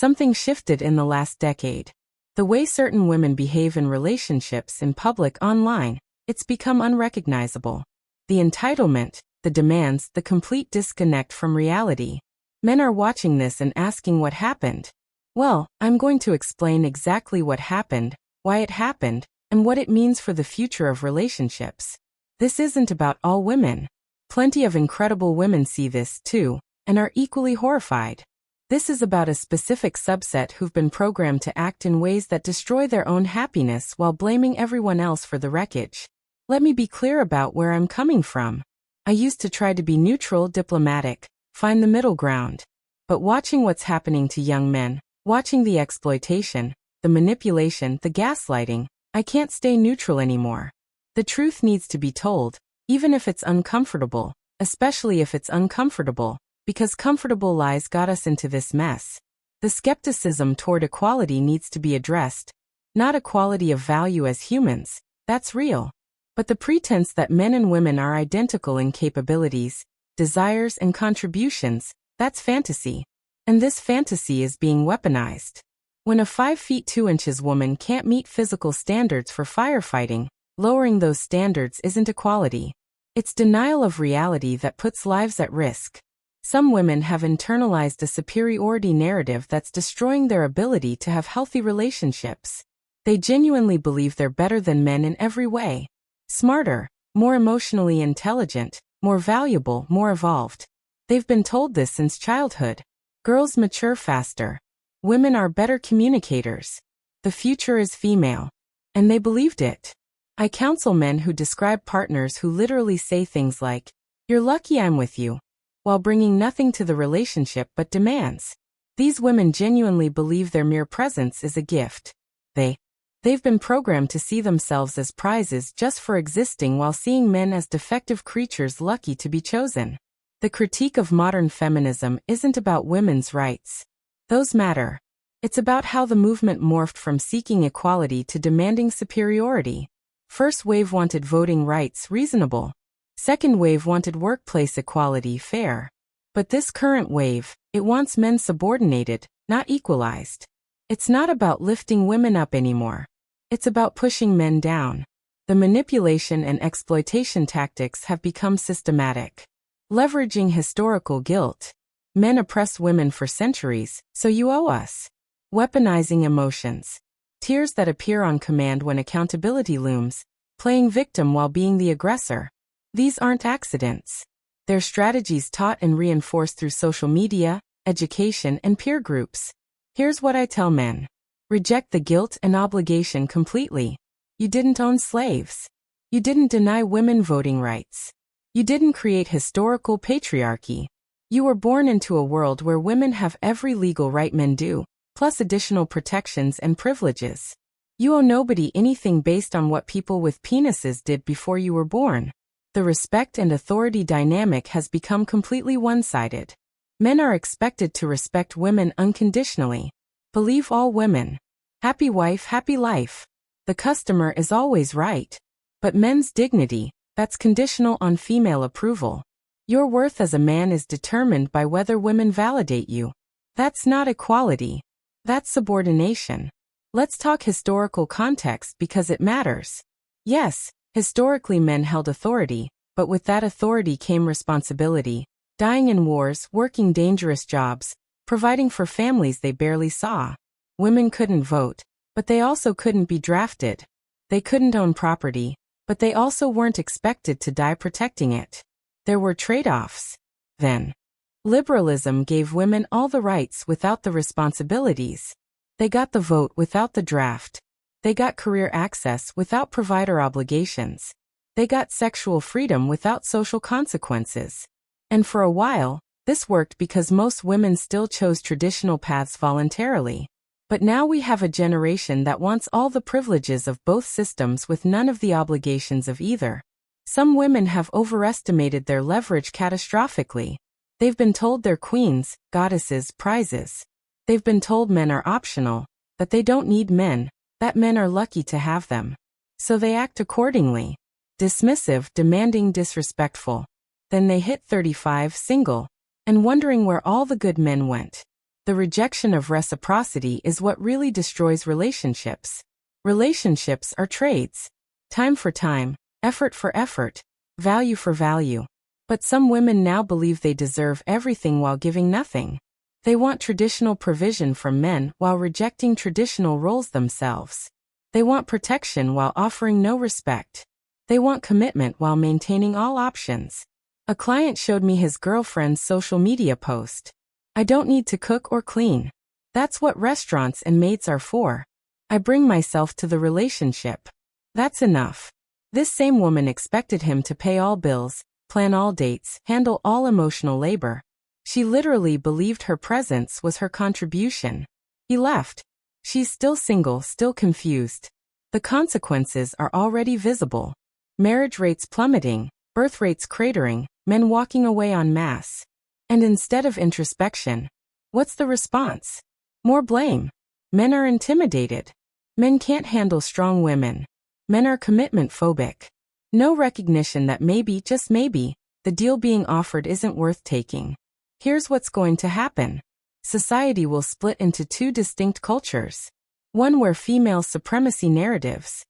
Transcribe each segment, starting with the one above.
Something shifted in the last decade. The way certain women behave in relationships in public online, it's become unrecognizable. The entitlement, the demands, the complete disconnect from reality. Men are watching this and asking what happened. Well, I'm going to explain exactly what happened, why it happened, and what it means for the future of relationships. This isn't about all women. Plenty of incredible women see this too, and are equally horrified. This is about a specific subset who've been programmed to act in ways that destroy their own happiness while blaming everyone else for the wreckage. Let me be clear about where I'm coming from. I used to try to be neutral, diplomatic, find the middle ground. But watching what's happening to young men, watching the exploitation, the manipulation, the gaslighting, I can't stay neutral anymore. The truth needs to be told, even if it's uncomfortable, especially if it's uncomfortable, because comfortable lies got us into this mess. The skepticism toward equality needs to be addressed. Not equality of value as humans, that's real. But the pretense that men and women are identical in capabilities, desires, and contributions, that's fantasy. And this fantasy is being weaponized. When a 5 feet 2 inches woman can't meet physical standards for firefighting, lowering those standards isn't equality. It's denial of reality that puts lives at risk. Some women have internalized a superiority narrative that's destroying their ability to have healthy relationships. They genuinely believe they're better than men in every way. Smarter, more emotionally intelligent, more valuable, more evolved. They've been told this since childhood. Girls mature faster. Women are better communicators. The future is female. And they believed it. I counsel men who describe partners who literally say things like, "You're lucky I'm with you," while bringing nothing to the relationship but demands. These women genuinely believe their mere presence is a gift. They've been programmed to see themselves as prizes just for existing while seeing men as defective creatures lucky to be chosen. The critique of modern feminism isn't about women's rights. Those matter. It's about how the movement morphed from seeking equality to demanding superiority. First wave wanted voting rights reasonable. Second wave wanted workplace equality fair. But this current wave, it wants men subordinated, not equalized. It's not about lifting women up anymore. It's about pushing men down. The manipulation and exploitation tactics have become systematic. Leveraging historical guilt. Men oppress women for centuries, so you owe us. Weaponizing emotions. Tears that appear on command when accountability looms. Playing victim while being the aggressor. These aren't accidents. They're strategies taught and reinforced through social media, education, and peer groups. Here's what I tell men. Reject the guilt and obligation completely. You didn't own slaves. You didn't deny women voting rights. You didn't create historical patriarchy. You were born into a world where women have every legal right men do, plus additional protections and privileges. You owe nobody anything based on what people with penises did before you were born. The respect and authority dynamic has become completely one-sided. Men are expected to respect women unconditionally. Believe all women. Happy wife, happy life. The customer is always right. But men's dignity, that's conditional on female approval. Your worth as a man is determined by whether women validate you. That's not equality. That's subordination. Let's talk historical context because it matters. Yes, historically men held authority, but with that authority came responsibility. Dying in wars, working dangerous jobs, providing for families they barely saw. Women couldn't vote, but they also couldn't be drafted. They couldn't own property, but they also weren't expected to die protecting it. There were trade-offs. Then, liberalism gave women all the rights without the responsibilities. They got the vote without the draft. They got career access without provider obligations. They got sexual freedom without social consequences. And for a while, this worked because most women still chose traditional paths voluntarily. But now we have a generation that wants all the privileges of both systems with none of the obligations of either. Some women have overestimated their leverage catastrophically. They've been told they're queens, goddesses, prizes. They've been told men are optional, that they don't need men, that men are lucky to have them. So they act accordingly. Dismissive, demanding, disrespectful. Then they hit 35, single, and wondering where all the good men went. The rejection of reciprocity is what really destroys relationships. Relationships are trades. Time for time, effort for effort, value for value. But some women now believe they deserve everything while giving nothing. They want traditional provision from men while rejecting traditional roles themselves. They want protection while offering no respect. They want commitment while maintaining all options. A client showed me his girlfriend's social media post. "I don't need to cook or clean. That's what restaurants and maids are for. I bring myself to the relationship. That's enough." This same woman expected him to pay all bills, plan all dates, handle all emotional labor. She literally believed her presence was her contribution. He left. She's still single, still confused. The consequences are already visible. Marriage rates plummeting, birth rates cratering, men walking away en masse. And instead of introspection, what's the response? More blame. Men are intimidated. Men can't handle strong women. Men are commitment phobic. No recognition that maybe, just maybe, the deal being offered isn't worth taking. Here's what's going to happen. Society will split into two distinct cultures. One where female supremacy narratives,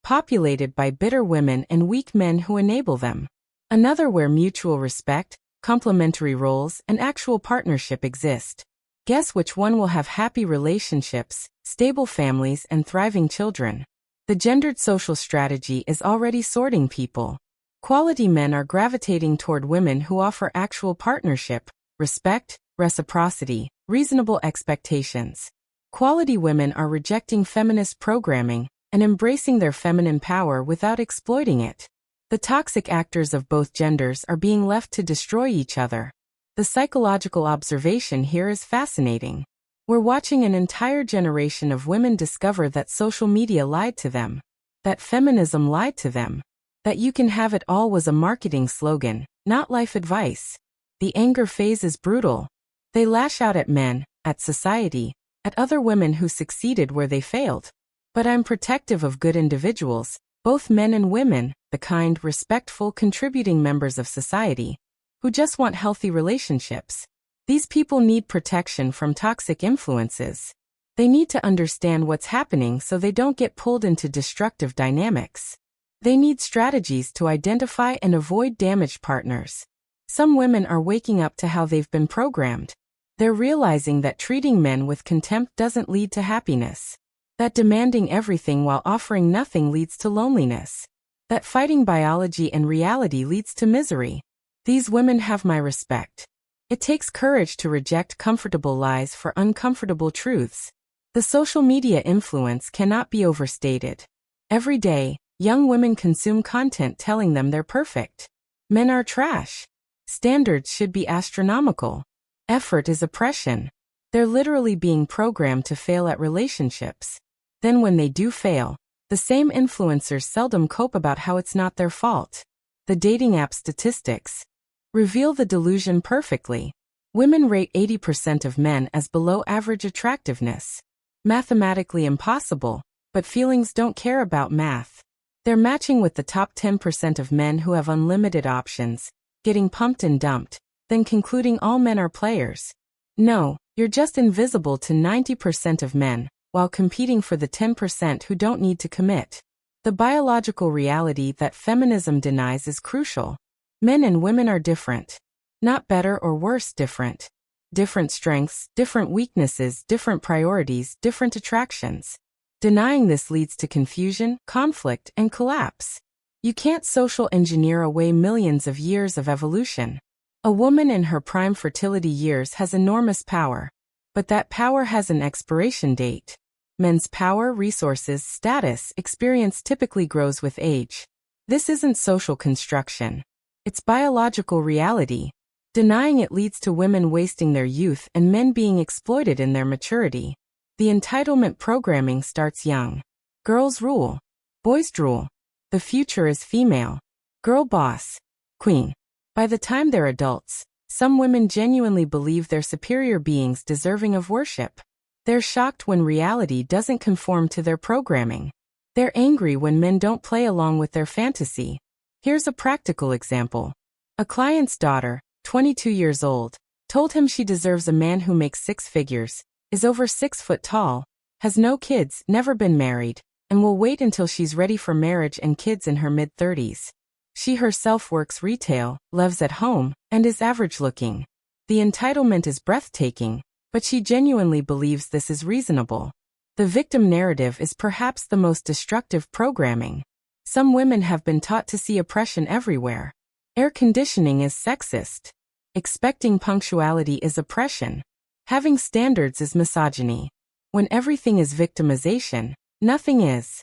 populated by bitter women and weak men who enable them. Another where mutual respect, complementary roles, and actual partnership exist. Guess which one will have happy relationships, stable families, and thriving children? The gendered social strategy is already sorting people. Quality men are gravitating toward women who offer actual partnership, respect, reciprocity, reasonable expectations. Quality women are rejecting feminist programming and embracing their feminine power without exploiting it. The toxic actors of both genders are being left to destroy each other. The psychological observation here is fascinating. We're watching an entire generation of women discover that social media lied to them, that feminism lied to them, that you can have it all was a marketing slogan, not life advice. The anger phase is brutal. They lash out at men, at society, at other women who succeeded where they failed. But I'm protective of good individuals, both men and women, the kind, respectful, contributing members of society, who just want healthy relationships. These people need protection from toxic influences. They need to understand what's happening so they don't get pulled into destructive dynamics. They need strategies to identify and avoid damaged partners. Some women are waking up to how they've been programmed. They're realizing that treating men with contempt doesn't lead to happiness. That demanding everything while offering nothing leads to loneliness. That fighting biology and reality leads to misery. These women have my respect. It takes courage to reject comfortable lies for uncomfortable truths. The social media influence cannot be overstated. Every day, young women consume content telling them they're perfect. Men are trash. Standards should be astronomical. Effort is oppression. They're literally being programmed to fail at relationships. Then when they do fail, the same influencers seldom cope about how it's not their fault. The dating app statistics reveal the delusion perfectly. Women rate 80% of men as below average attractiveness. Mathematically impossible, but feelings don't care about math. They're matching with the top 10% of men who have unlimited options, getting pumped and dumped, then concluding all men are players. No, you're just invisible to 90% of men, while competing for the 10% who don't need to commit. The biological reality that feminism denies is crucial. Men and women are different. Not better or worse, different. Different strengths, different weaknesses, different priorities, different attractions. Denying this leads to confusion, conflict, and collapse. You can't social engineer away millions of years of evolution. A woman in her prime fertility years has enormous power. But that power has an expiration date. Men's power, resources, status, experience typically grows with age. This isn't social construction. It's biological reality. Denying it leads to women wasting their youth and men being exploited in their maturity. The entitlement programming starts young. Girls rule. Boys drool. The future is female. Girl boss. Queen. By the time they're adults, some women genuinely believe they're superior beings deserving of worship. They're shocked when reality doesn't conform to their programming. They're angry when men don't play along with their fantasy. Here's a practical example. A client's daughter, 22 years old, told him she deserves a man who makes six figures, is over 6 foot tall, has no kids, never been married, and will wait until she's ready for marriage and kids in her mid-30s. She herself works retail, lives at home, and is average-looking. The entitlement is breathtaking, but she genuinely believes this is reasonable. The victim narrative is perhaps the most destructive programming. Some women have been taught to see oppression everywhere. Air conditioning is sexist. Expecting punctuality is oppression. Having standards is misogyny. When everything is victimization, nothing is.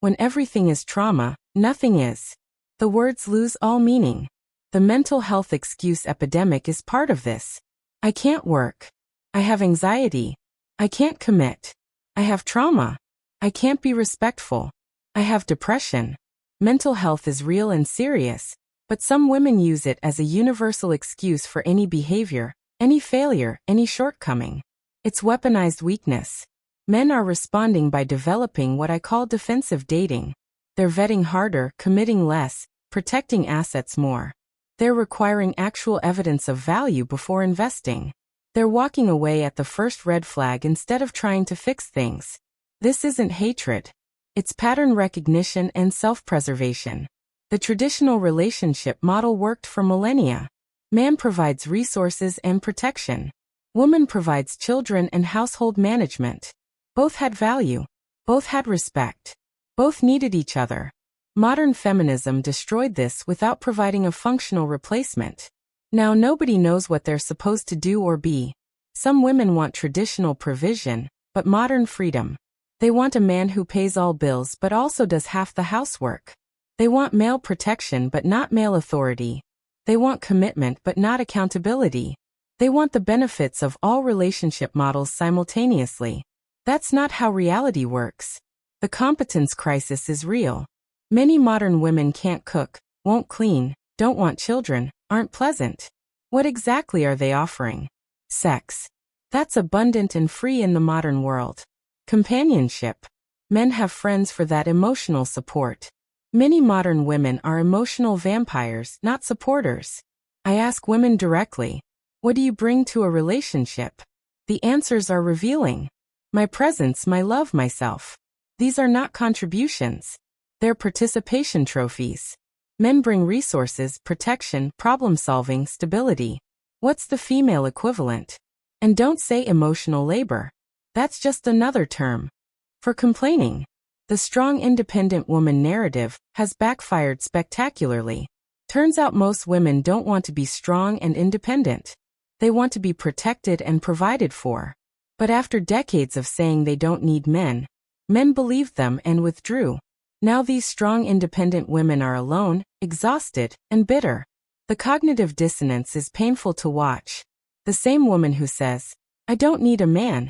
When everything is trauma, nothing is. The words lose all meaning. The mental health excuse epidemic is part of this. I can't work. I have anxiety. I can't commit. I have trauma. I can't be respectful. I have depression. Mental health is real and serious, but some women use it as a universal excuse for any behavior, any failure, any shortcoming. It's weaponized weakness. Men are responding by developing what I call defensive dating. They're vetting harder, committing less, protecting assets more. They're requiring actual evidence of value before investing. They're walking away at the first red flag instead of trying to fix things. This isn't hatred. It's pattern recognition and self-preservation. The traditional relationship model worked for millennia. Man provides resources and protection. Woman provides children and household management. Both had value. Both had respect. Both needed each other. Modern feminism destroyed this without providing a functional replacement. Now nobody knows what they're supposed to do or be. Some women want traditional provision, but modern freedom. They want a man who pays all bills but also does half the housework. They want male protection but not male authority. They want commitment but not accountability. They want the benefits of all relationship models simultaneously. That's not how reality works. The competence crisis is real. Many modern women can't cook, won't clean, don't want children, aren't pleasant. What exactly are they offering? Sex. That's abundant and free in the modern world. Companionship. Men have friends for that emotional support. Many modern women are emotional vampires, not supporters. I ask women directly, what do you bring to a relationship? The answers are revealing. My presence, my love, myself. These are not contributions. They're participation trophies. Men bring resources, protection, problem-solving, stability. What's the female equivalent? And don't say emotional labor. That's just another term for complaining. The strong independent woman narrative has backfired spectacularly. Turns out most women don't want to be strong and independent. They want to be protected and provided for. But after decades of saying they don't need men, men believed them and withdrew. Now these strong independent women are alone, exhausted, and bitter. The cognitive dissonance is painful to watch. The same woman who says, I don't need a man,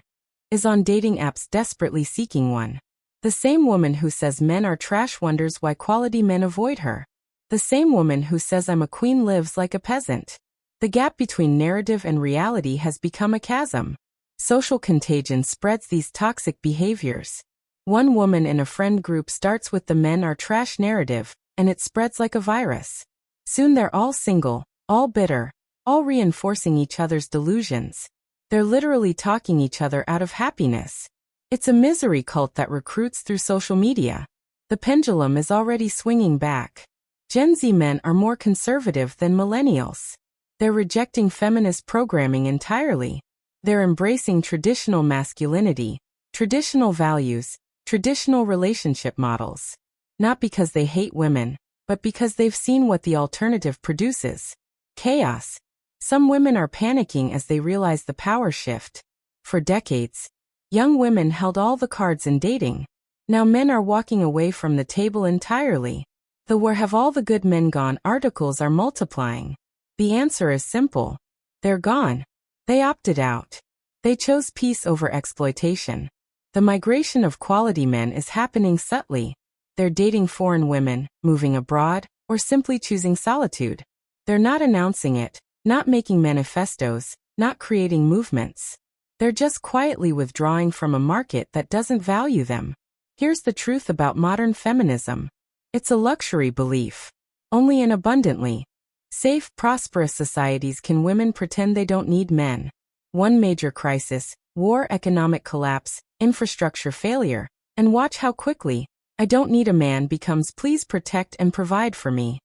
is on dating apps desperately seeking one. The same woman who says men are trash wonders why quality men avoid her. The same woman who says I'm a queen lives like a peasant. The gap between narrative and reality has become a chasm. Social contagion spreads these toxic behaviors. One woman in a friend group starts with the men are trash narrative, and it spreads like a virus. Soon they're all single, all bitter, all reinforcing each other's delusions. They're literally talking each other out of happiness. It's a misery cult that recruits through social media. The pendulum is already swinging back. Gen Z men are more conservative than millennials. They're rejecting feminist programming entirely. They're embracing traditional masculinity, traditional values, traditional relationship models. Not because they hate women, but because they've seen what the alternative produces. Chaos. Some women are panicking as they realize the power shift. For decades, young women held all the cards in dating. Now men are walking away from the table entirely. The "where have all the good men gone" articles are multiplying. The answer is simple. They're gone. They opted out. They chose peace over exploitation. The migration of quality men is happening subtly. They're dating foreign women, moving abroad, or simply choosing solitude. They're not announcing it, not making manifestos, not creating movements. They're just quietly withdrawing from a market that doesn't value them. Here's the truth about modern feminism. It's a luxury belief. Only in abundantly Safe, prosperous societies. Can women pretend they don't need men? One major crisis, war, economic collapse, infrastructure failure, and watch how quickly, I don't need a man becomes please protect and provide for me.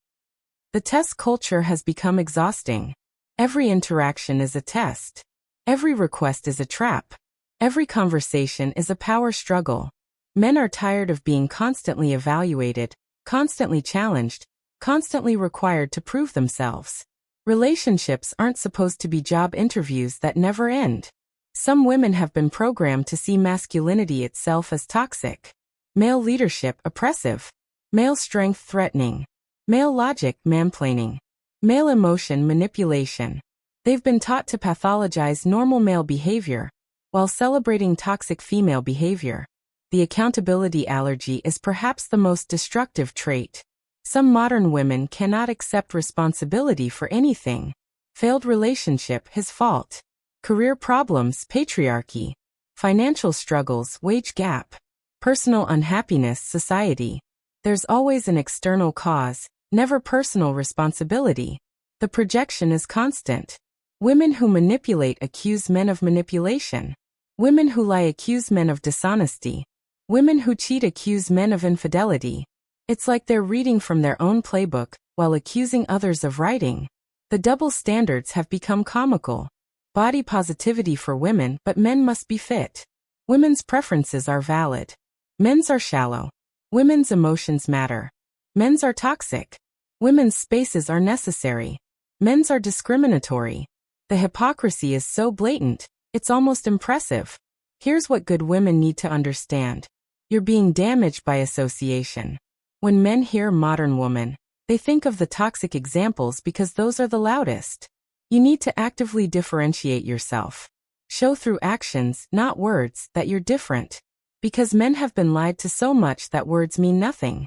The test culture has become exhausting. Every interaction is a test. Every request is a trap. Every conversation is a power struggle. Men are tired of being constantly evaluated, constantly challenged, constantly required to prove themselves. Relationships aren't supposed to be job interviews that never end. Some women have been programmed to see masculinity itself as toxic. Male leadership oppressive. Male strength threatening. Male logic mansplaining. Male emotion manipulation. They've been taught to pathologize normal male behavior, while celebrating toxic female behavior. The accountability allergy is perhaps the most destructive trait. Some modern women cannot accept responsibility for anything. Failed relationship, his fault. Career problems, patriarchy. Financial struggles, wage gap. Personal unhappiness, society. There's always an external cause, never personal responsibility. The projection is constant. Women who manipulate accuse men of manipulation. Women who lie accuse men of dishonesty. Women who cheat accuse men of infidelity. It's like they're reading from their own playbook, while accusing others of writing. The double standards have become comical. Body positivity for women, but men must be fit. Women's preferences are valid. Men's are shallow. Women's emotions matter. Men's are toxic. Women's spaces are necessary. Men's are discriminatory. The hypocrisy is so blatant, it's almost impressive. Here's what good women need to understand. You're being damaged by association. When men hear modern woman, they think of the toxic examples because those are the loudest. You need to actively differentiate yourself. Show through actions, not words, that you're different. Because men have been lied to so much that words mean nothing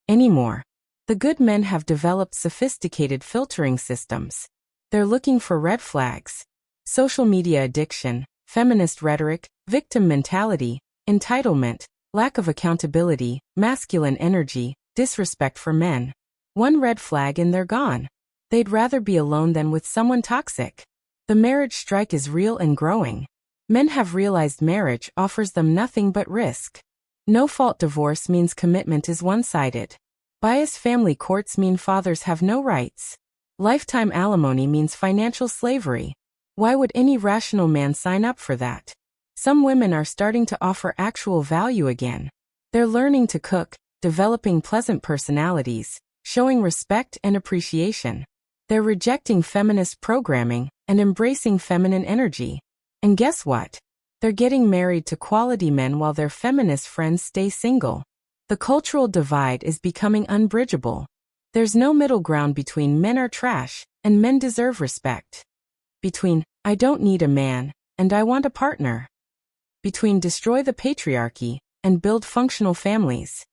anymore. The good men have developed sophisticated filtering systems. They're looking for red flags. Social media addiction, feminist rhetoric, victim mentality, entitlement, lack of accountability, masculine energy, disrespect for men. One red flag and they're gone. They'd rather be alone than with someone toxic. The marriage strike is real and growing. Men have realized marriage offers them nothing but risk. No-fault divorce means commitment is one-sided. Biased family courts mean fathers have no rights. Lifetime alimony means financial slavery. Why would any rational man sign up for that? Some women are starting to offer actual value again. They're learning to cook, developing pleasant personalities, showing respect and appreciation. They're rejecting feminist programming and embracing feminine energy. And guess what? They're getting married to quality men while their feminist friends stay single. The cultural divide is becoming unbridgeable. There's no middle ground between men are trash and men deserve respect. Between, I don't need a man, and I want a partner. Between destroy the patriarchy and build functional families.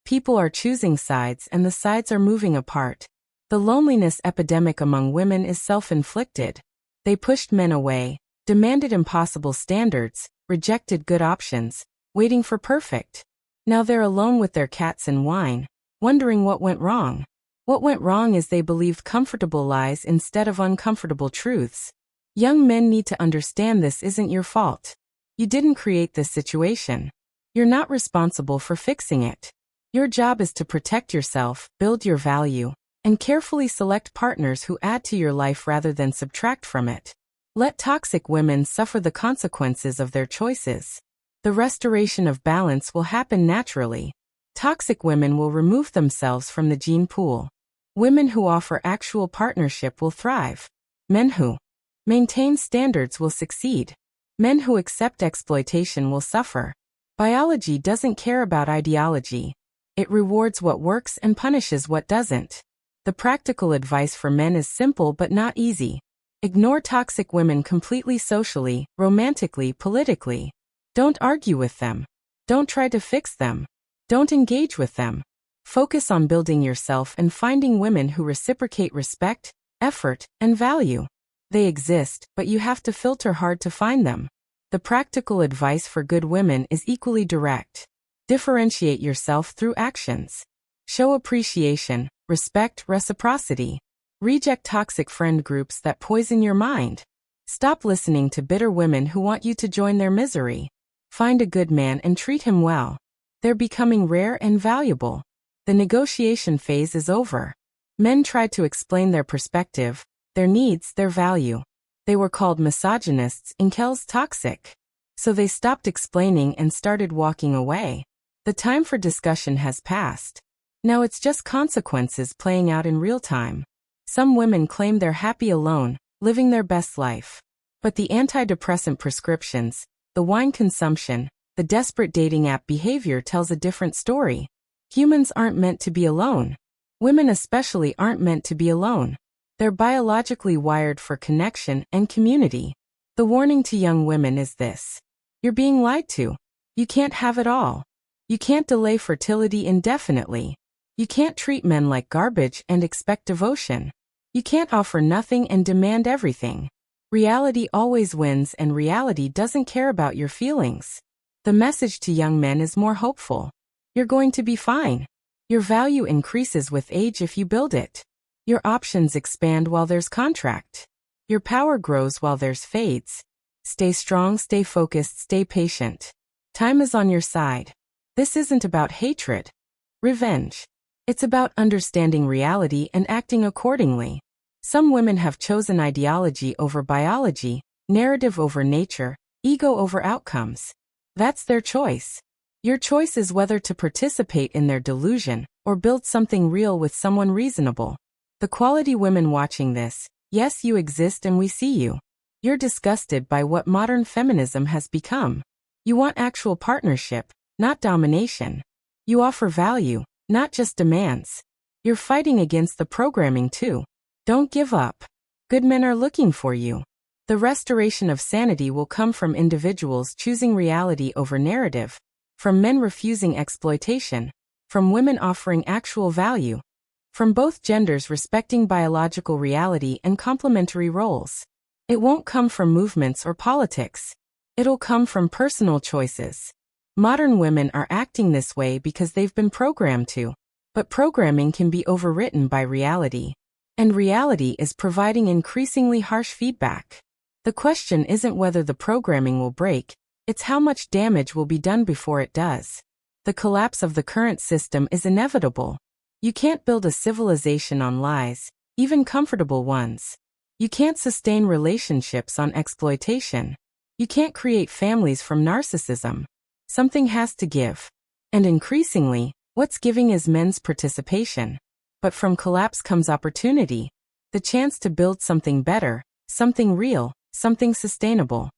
People are choosing sides and the sides are moving apart. The loneliness epidemic among women is self-inflicted. They pushed men away, demanded impossible standards, rejected good options, waiting for perfect. Now they're alone with their cats and wine, wondering what went wrong. What went wrong is they believed comfortable lies instead of uncomfortable truths. Young men need to understand this isn't your fault. You didn't create this situation. You're not responsible for fixing it. Your job is to protect yourself, build your value, and carefully select partners who add to your life rather than subtract from it. Let toxic women suffer the consequences of their choices. The restoration of balance will happen naturally. Toxic women will remove themselves from the gene pool. Women who offer actual partnership will thrive. Men who maintain standards will succeed. Men who accept exploitation will suffer. Biology doesn't care about ideology. It rewards what works and punishes what doesn't. The practical advice for men is simple but not easy. Ignore toxic women completely socially, romantically, politically. Don't argue with them. Don't try to fix them. Don't engage with them. Focus on building yourself and finding women who reciprocate respect, effort, and value. They exist, but you have to filter hard to find them. The practical advice for good women is equally direct. Differentiate yourself through actions. Show appreciation, respect, reciprocity. Reject toxic friend groups that poison your mind. Stop listening to bitter women who want you to join their misery. Find a good man and treat him well. They're becoming rare and valuable. The negotiation phase is over. Men tried to explain their perspective, their needs, their value. They were called misogynists in Kel's toxic. So they stopped explaining and started walking away. The time for discussion has passed. Now it's just consequences playing out in real time. Some women claim they're happy alone, living their best life. But the antidepressant prescriptions, the wine consumption, the desperate dating app behavior tells a different story. Humans aren't meant to be alone. Women especially aren't meant to be alone. They're biologically wired for connection and community. The warning to young women is this. You're being lied to. You can't have it all. You can't delay fertility indefinitely. You can't treat men like garbage and expect devotion. You can't offer nothing and demand everything. Reality always wins, and reality doesn't care about your feelings. The message to young men is more hopeful. You're going to be fine. Your value increases with age if you build it. Your options expand while there's contract. Your power grows while there's fades. Stay strong, stay focused, stay patient. Time is on your side. This isn't about hatred, revenge. It's about understanding reality and acting accordingly. Some women have chosen ideology over biology, narrative over nature, ego over outcomes. That's their choice. Your choice is whether to participate in their delusion or build something real with someone reasonable. The quality women watching this, yes, you exist and we see you. You're disgusted by what modern feminism has become. You want actual partnership, not domination. You offer value, not just demands. You're fighting against the programming too. Don't give up. Good men are looking for you. The restoration of sanity will come from individuals choosing reality over narrative, from men refusing exploitation, from women offering actual value, from both genders respecting biological reality and complementary roles. It won't come from movements or politics. It'll come from personal choices. Modern women are acting this way because they've been programmed to. But programming can be overwritten by reality. And reality is providing increasingly harsh feedback. The question isn't whether the programming will break, it's how much damage will be done before it does. The collapse of the current system is inevitable. You can't build a civilization on lies, even comfortable ones. You can't sustain relationships on exploitation. You can't create families from narcissism. Something has to give. And increasingly, what's giving is men's participation. But from collapse comes opportunity. The chance to build something better, something real, something sustainable.